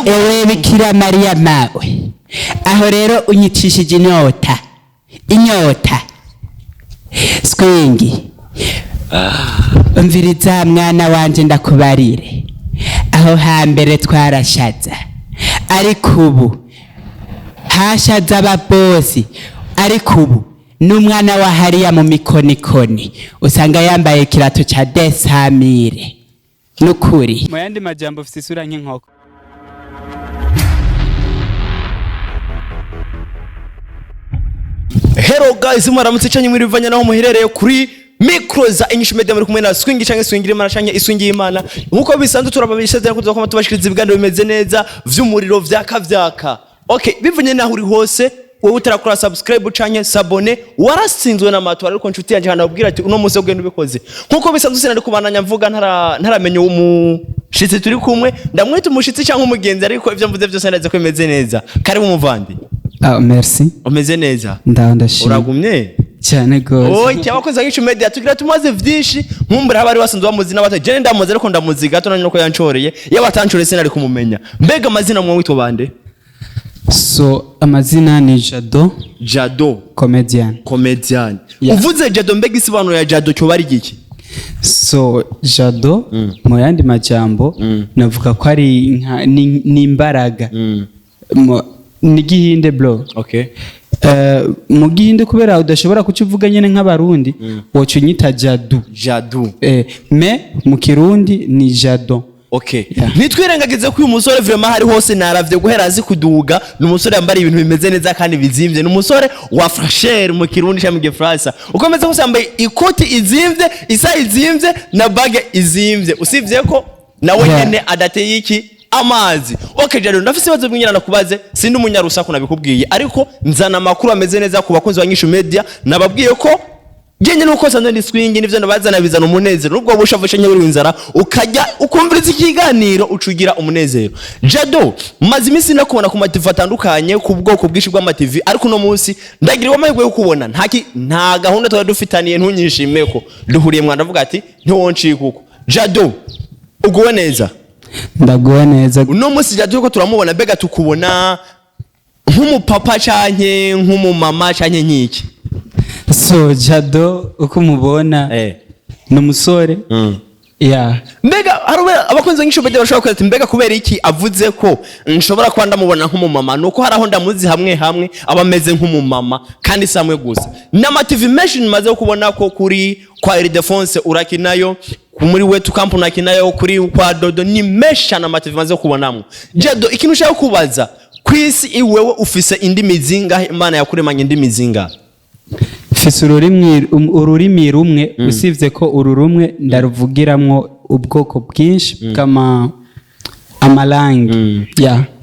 ewe Bikira Mariya mawe aho rero unyicishije inyota swingi umviriza mwana wanje ndakubarire aho hambere twarashaza ariko ubu hashaza ababosi ariko ubu n'umwana wa hariya mu mikonikoni usanga yambaye kirato ca desamire nukuri mu yandi majambo ufite isura nk'inkoko. Hello guys, mwaramutse cyane muri bivanye naho muherereye kuri micro za INYISHU media muri kumwe na swingi cyangwa swingire imana cyangwa iswingi y'Imana. Nkuko bisanzwe turababisheze kuzo ko tubashikiriza ibiganiro bimeze neza vy'umuriro vyaka. Okay, bivanye naho uri hose wowe utarakora subscribe cyangwa sabone warasinzwe na matwara ariko nshuti yanje hana ubwira ati uno munsi ugenda ubikoze. Nkuko bisanzwe sinari kubananya mvuga ntaramenye umushitsi turi kumwe ndamwita umushitsi cyangwa umugenzi ariko ivyo mvuze byose ndaze ko bimeze neza. Kari umuvandi. Merci. Umeze neza? Ndashimye. Uragumye? Cyane gose. Oya abakoze INYISHU media tugira tumaze vyinshi nkumbura habari wasanzwe bamuzi n'abato je ndamuzi ariko ndamuzi gato nanyuko yancoreye yabatancore sinari kumumenya. Mbega amazina mwe witwa bande? So amazina ni Jado comedian. Yeah. Uvuze Jado mbega isibano ya Jado cyo bari giki? So Jado mu yandi majambo navuga ko ari n'imbaraga. Ni gihinde bro. Okay. Mu gihinde kubera udashobora kucivuga nyene nk'abarundi wocu nyita Jado. Me mu kirundi ni Jado. Okay. Yeah. Nitwirengagize ko uyu musore vraiment hari hose naravye guhera azi kuduga n'umusore yambara ibintu bimeze neza kandi bizimvye n'umusore wa frasher mu kirundi cya muge frasa ukomeza ko yambaye ikoti izimvye isa izimvye na bage izimvye usivye ko nawe nyene adateye iki amazi. Okay Jado ndafise ibibazo bw'inyana nakubaze sindi umunyarusaku nabikubwiye ariko nzana amakuru ameze neza ku bakunzi ba INYISHU media nababwiye ko genye nuko sanze ndi swingi nivyo nabazana bizana umunezero nubwo bushavusha nyaburi inzara ukajya ukumviriza ikiganiro ucugira umunezero. Jado mazi imisi nakubona ku mativi atandukanye ku bwoko bwishi bwa mativi ariko no munsi ndagira amahirwe yo kubona nta gahunda twari dufitaniye ntunyishime ko duhuriye mwana avuga ati ntiwoncika kuko Jado uguwe neza. Ndaguwe neza. Uno munsi Jado ko turamubona bega tukubona nk'umupapa canke nk'umumama canke nkiki? So Jado uko mubona n'umusore mbega abakunzi b'INYISHU media bashobora kwita mbega kubera iki avuze ko nshobora kuba ndamubona nk'umumama nuko haraho ndamuzi hamwe abameze nk'umumama kandi samwe gusa n'ama TV menshi maze kubona ko kuri kwa Eldephonse urakinayo muri wetu camp nakinayo kuri kwa Dodo ni mesha na TV maze kubonamo. Jado ikintu ushaka kubaza kwisi iwewe ufise indimi zingahe Imana yakuremanye indimi zingahe? Fise ururimi rumwe usivye ko uru rumwe ndaruvugiramwo ubwoko bwinshi kama amalangi.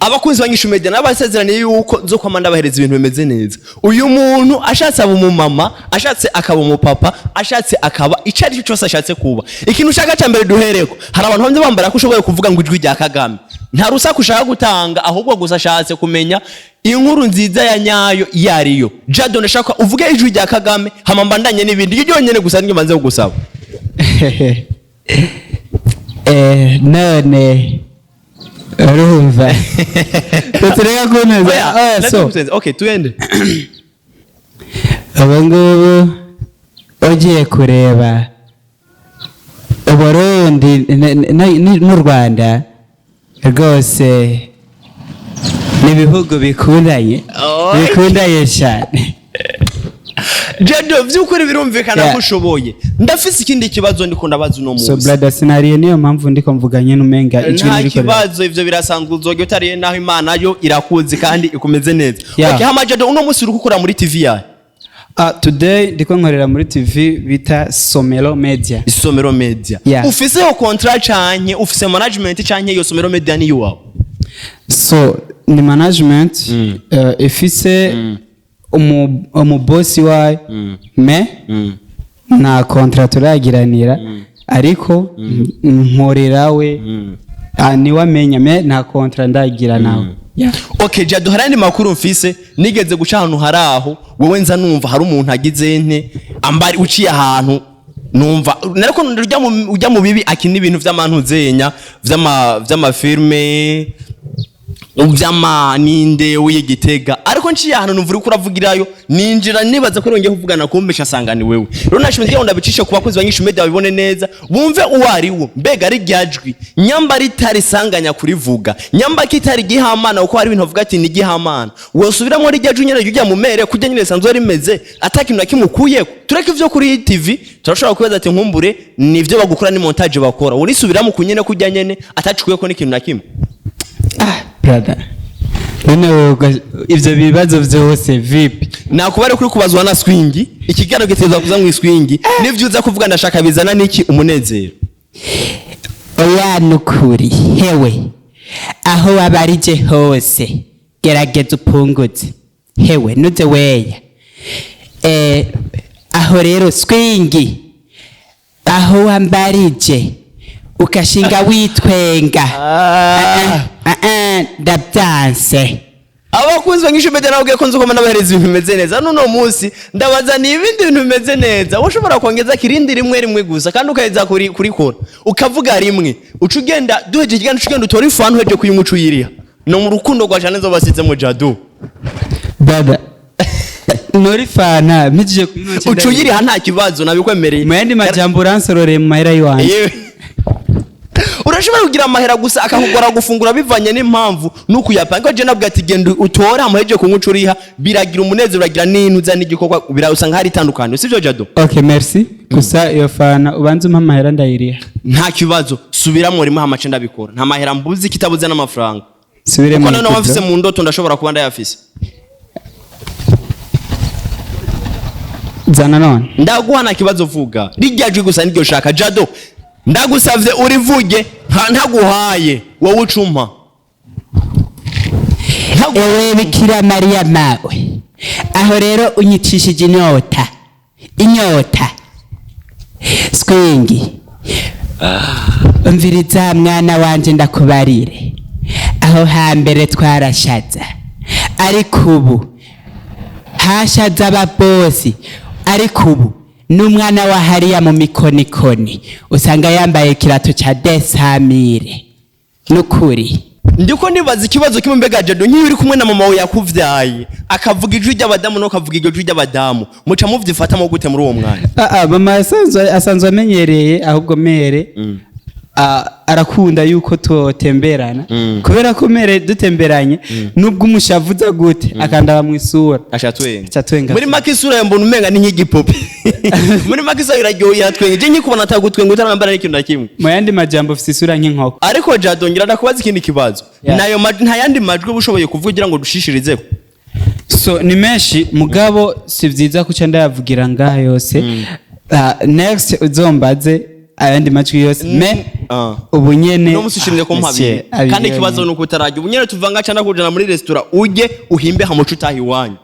Abakunzi ba INYISHU media nabasezeraniye yuko zo kwamanda bahereza ibintu bimeze neza. Uyu muntu ashatse aba umumama, ashatse akaba umupapa, ashatse akaba icari cyo cyose ashatse kuba. Ikintu ushaka cyambere duhereko. Hari abantu bamwe bambara ko ushoboye kuvuga ngo ijwi rya Kagame. Nta rusaku ushaka gutanga ahubwo gusa ashatse kumenya inkuru nziza ya nyayo yariyo. Jado ndashaka uvuge ijwi rya Kagame hamambandanye n'ibindi ibyo nyene gusa ngiye manze kugusaba. None urumva tutureka kuneza. So okay tuende. Abangubu ugiye kureba Uburundi n'u Rwanda rwose n'ibihugu bikundanye cyane. Jado vyukuri birumvikana ko ushoboye. Ndafise ikindi kibazo ndiko ndabaza uno munsi. So brother scenario niyo mpamvu ndiko mvuganye n'umenga icyo niko kibazo ivyo birasanzwe uzoge utariye naho Imana yo irakuzi kandi ikomeze neza. Okay hama Jado uno munsi uri gukora muri TV yawe? Today ndiko nkorera muri TV bita Somero Media. Somero Media. Ufise yo contract canke ufise management canke yo Somero Media ni yuwa? So ni management ifise umubosi wawe na contract turagiranira ariko nkorera we niwe amenya nta contract ndagira nawe. Okay Jado harandi makuru mfise nigeze guca ahantu haraho wowe nza numva hari umuntu agize nte ambari uciye ahantu numva nariko ujya mu bibi akina ibintu vy'amantu zenya vy'ama filme uvyama ninde w'igitega ariko nciye ahantu numva uri kuravugirayo ninjira nibaza ko rongeye kuvugana kumbesha sangani wewe rero nashimye ngo ndabicishe ku bakozi banyishu media babibone neza bumve uwari wo mbega ari ryajwi nyamba ritari sanganya kurivuga nyamba kitari gihamana uko hari ibintu bavuga ati ni gihamana wosubiramo rijya junyere jya mu mere kujya nyine sanzwe rimeze atakintu nakimukuye tureke ivyo kuri TV turashobora kubaza ati nkumbure nivyo bagukora ni montage bakora urisubiramo kunyene kujya nyene atacukuye ko n'ikintu nakimwe brother ivyo bibazo vyose vipi nakubare kuri kubazwa na swingi ikigano giteza kuza mu swingi nivyo uza kuvuga ndashaka bizana niki umunezero oya nukuri hewe aho wabarije hose gerageza upunguze hewe nuze weya aho rero swingi aho wambarije ukashinga witwenga ndabyanse abakunzi banyishu media nabwiye ko nzukoma nabahereza ibintu bimeze neza none munsi ndabaza ni ibindi bintu bimeze neza ushobora kongeza kirindi rimwe gusa kandi ukaheza kuri kora ukavuga rimwe ucugenda duheje kiganda ucugenda utori fanu heje kuyumucu yiriha no mu rukundo rwa jane zo basize mu Jado baba nori fana mijije kuyinoce ucuyiriha nta kibazo nabikwemereye mu yandi majambo ransorore mu mahera yiwanje urashobora kugira amahera gusa akakugora gufungura bivanye n'impamvu nuko yapanga je nabwo ati genda utore amaheje kungucuriha biragira umunezero biragira n'intuza n'igikokwa birasanga hari itandukanye sivyo Jado okay merci gusa iyo fana ubanze umpa amahera ndayiriha nta kibazo subira muri mu hamace ndabikora nta mahera mbuzi kitabuze n'amafaranga subire mu none wafise mu ndoto ndashobora kuba ndayafise zana none ndaguha nta kibazo vuga rijyajwe gusa niryo shaka Jado ndagusavye urivuge ntaguhaye wowe ucumpa ewe bikira Maria mawe aho rero unyicishije inyota swingi umviriza mwana wanje ndakubarire aho hambere twarashaza ariko ubu hashaza ababosi ariko ubu n'umwana wa hariya mu mikonikoni usanga yambaye kirato cha desamire nukuri ndiko nibaza ikibazo kimwe mbega Jado nk'iyo uri kumwe na mama we yakuvyaye akavuga ijwi ry'abadamu no kavuga ijwi ry'abadamu muca muvyifata mu gute muri uwo mwanya mama asanzwe amenyereye ahubwo mere arakunda yuko tutemberana kubera ko mere dutemberanye nubwo umushavuza gute akandaba mu isura acatwenga muri make isura yambona umenga ni nk'igipope muri make isura iraryoye yatwenga je nkikubona atagutwenga utarambara n'ikintu nakimwe mu yandi majambo ufite isura nk'inkoko ariko Jado ngira ndakubaza ikindi kibazo nayo nta yandi majwi bushoboye kuvugira ngo dushishirizeho so ni menshi mugabo si vyiza kuca ndayavugira ngaha yose next uzombaze ayandi majwi yose me ubunyene no musishimye ko mpabiye kandi kibazo nuko utarajya ubunyene tuvanga cyane kujana muri restaurant uje uhimbe hamucu utahi wanyu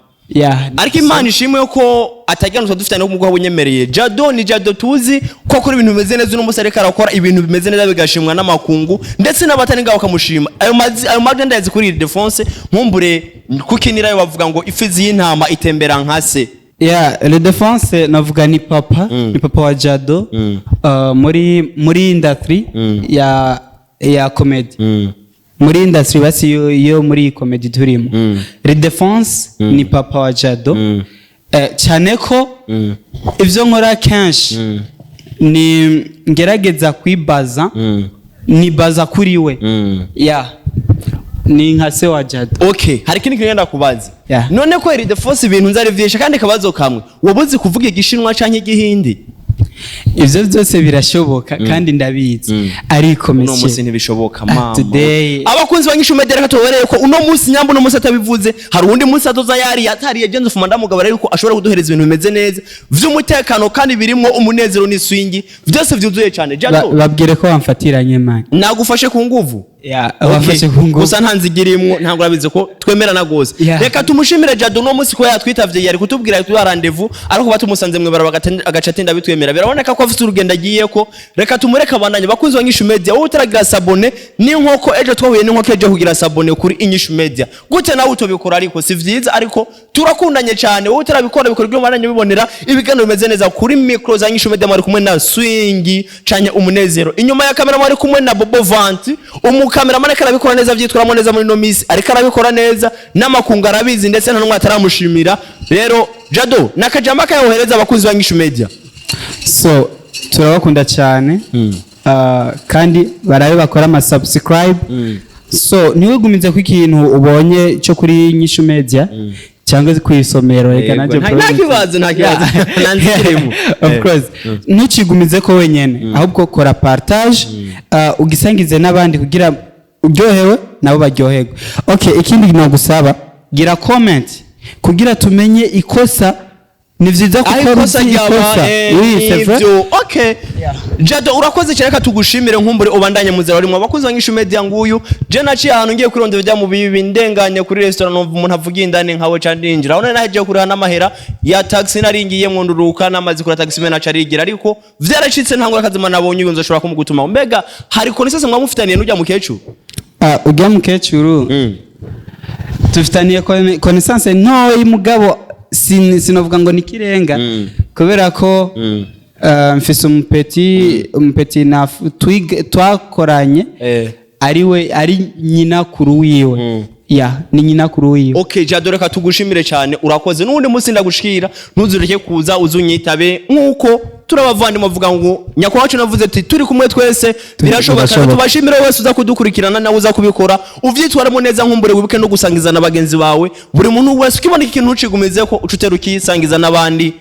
ariko Imana ishimwe ko ataganuzwa dufitane n'ubwo bunyemereye Jado ni Jado tuzi ko kuri ibintu bimeze neza no musareka arakora ibintu bimeze neza bigashimwa n'amakungu ndetse n'abatani ngaho kamushima ayo mazi ndazi kuri Eldephonse nkumbure kukinira yo bavuga ngo ifizi y'intama itembera nkase Eldephonse navuga ni papa wa Jado muri industry ya comedy muri industry basi yo muri comedy turimo Eldephonse ni papa wa Jado cyane ko ivyo nkora kenshi ni ngerageza kwibaza ni baza kuri we ni nka se wa Jado okay hari kindi kigenda kubaza none ko Eldephonse ibintu nzari vyesha kandi kabazo kamwe wabuze kuvuga igishinwa canke igihindi ivyo byose birashoboka kandi ndabizi ariko uno musi ntibishoboka mama abakunzi banyishu media reka tubereye ko uno musi nyambo no musi atabivuze hari undi musi adoza yari atari yagenze fuma ndamugabara yuko ashobora kuduhereza ibintu bimeze neza vy'umutekano kandi birimo umunezero n'iswingi byose vyuzuye cyane Jado babwire ko bamfatiranye man nagufashe ku nguvu wafashe ku nguvu gusa ntanzigirimwo ntabwo urabize ko twemerana gose reka tumushimire Jado no musi ko yatwitavye yari kutubwira tuya rendezvous ariko batumusanze mwe bara agacatinda bitwemera biraboneka ko afite urugendo agiye ko reka tumureka abandanye bakunzi banyishu media wowe utaragira sabone n'inkoko ejo twahuye n'inkoko ejo kugira sabone kuri inyishu media gute nawe utobikora ariko si vyiza ariko turakundanye cyane wowe utarabikora bikora ibyo maranye bibonera ibiganiro bimeze neza kuri micro za inyishu media mwari kumwe na swingi canye umunezero inyuma ya kamera mwari kumwe na Bobo Vanti n'umukameraman ariko arabikora neza vyitwaramo neza muri no miss ariko arabikora neza n'amakungu arabizi ndetse nta numwe ataramushimira rero Jado nakajamba kayohereza abakunzi ba Inyishu Media so turabakunda cyane kandi barabe bakora ama subscribe so niwe gumize ku ikintu ubonye cyo kuri Inyishu Media cyangwa kwisomero reka naje nta kibazo nanzikiremo of course ntukigumize ko wenyene ahubwo kora partage ugisangize n'abandi kugira uryohewe nabo baryoherwe okay ikindi no gusaba gira comment kugira tumenye ikosa ni vyiza kuko ikosa ivyo okay Jado urakoze cyane katugushimire nkumbure ubandanye muzera ari mu bakuzi ba Inyishu Media nguyu je naciye ahantu ngiye kwirondera bya mu bibi ndenganye kuri restaurant numva umuntu avuga indane nkawe candinjira aho naje kuriha n'amahera ya taxi naringiye mu nduruka namazi kuri taxi mena carigira ariko vyaracitse ntangura akazima nabonye uyu nzoshobora kumugutuma mbega hari konesase mwamufitaniye n'ujya mukecuru ujya mukecuru tufitaniye connaissance no mugabo sinovuga ngo nikirenga kubera ko mfise umupeti na twakoranye ari nyina kuru wiwe ni nyina kuru wiwe okay Jado reka tugushimire cyane urakoze n'undi munsi ndagushikira ntuzureke kuza uzunyitabe nkuko turabavandimwe bavuga ngo nyakwacu navuze ati turi kumwe twese birashoboka tubashimire wese uza kudukurikirana nawe uza kubikora uvyitwaramo neza nkumbure wibuke no gusangiza na bagenzi bawe buri muntu wese ukibona ikintu ucigumeze ko ucutera ukisangiza n'abandi